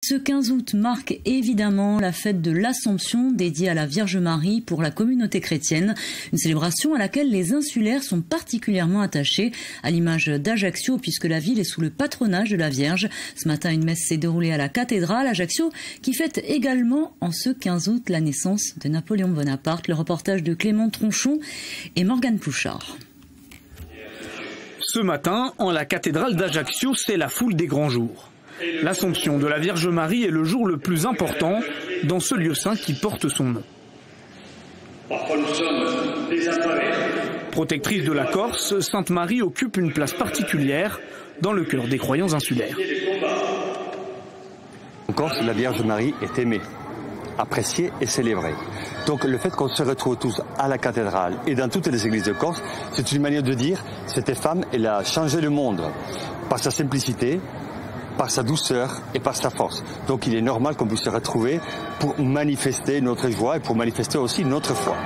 Ce 15 août marque évidemment la fête de l'Assomption dédiée à la Vierge Marie pour la communauté chrétienne. Une célébration à laquelle les insulaires sont particulièrement attachés, à l'image d'Ajaccio puisque la ville est sous le patronage de la Vierge. Ce matin, une messe s'est déroulée à la cathédrale Ajaccio qui fête également en ce 15 août la naissance de Napoléon Bonaparte. Le reportage de Clément Tronchon et Morgane Pouchard. Ce matin, en la cathédrale d'Ajaccio, c'est la foule des grands jours. L'Assomption de la Vierge Marie est le jour le plus important dans ce lieu saint qui porte son nom. Protectrice de la Corse, Sainte Marie occupe une place particulière dans le cœur des croyants insulaires. En Corse, la Vierge Marie est aimée, appréciée et célébrée. Donc le fait qu'on se retrouve tous à la cathédrale et dans toutes les églises de Corse, c'est une manière de dire cette femme, elle a changé le monde par sa simplicité, par sa douceur et par sa force. Donc il est normal qu'on puisse se retrouver pour manifester notre joie et pour manifester aussi notre foi.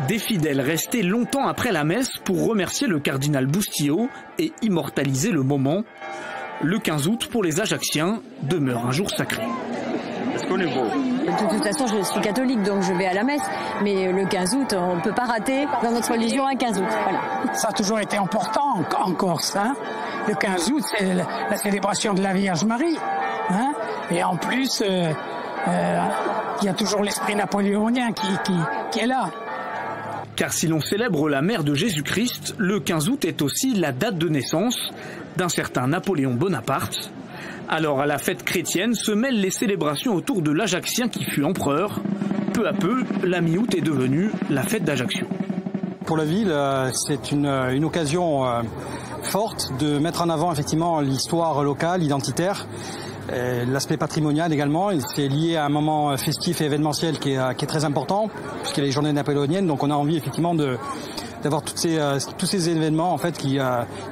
Des fidèles restés longtemps après la messe pour remercier le cardinal Boustillot et immortaliser le moment. Le 15 août, pour les Ajacciens, demeure un jour sacré. Est-ce qu'on est beau ? De toute façon, je suis catholique, donc je vais à la messe. Mais le 15 août, on ne peut pas rater dans notre religion un 15 août. Voilà. Ça a toujours été important en Corse. Hein. Le 15 août, c'est la célébration de la Vierge Marie. Hein. Et en plus, il y a toujours l'esprit napoléonien qui est là. Car si l'on célèbre la mère de Jésus-Christ, le 15 août est aussi la date de naissance d'un certain Napoléon Bonaparte. Alors à la fête chrétienne se mêlent les célébrations autour de l'Ajaccien qui fut empereur. Peu à peu, la mi-août est devenue la fête d'Ajaccio. Pour la ville, c'est une occasion forte de mettre en avant effectivement l'histoire locale, identitaire, l'aspect patrimonial également. C'est lié à un moment festif et événementiel qui est très important, puisqu'il y a les journées napoléoniennes. Donc on a envie effectivement d'avoir tous ces événements en fait qui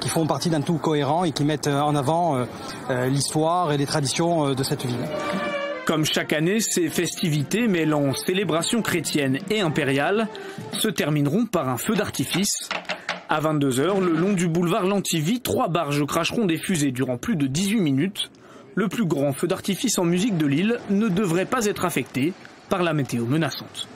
font partie d'un tout cohérent et qui mettent en avant l'histoire et les traditions de cette ville. Comme chaque année, ces festivités mêlant célébration chrétienne et impériale se termineront par un feu d'artifice. À 22 h, le long du boulevard Lantivie, 3 barges cracheront des fusées durant plus de 18 minutes. Le plus grand feu d'artifice en musique de l'île ne devrait pas être affecté par la météo menaçante.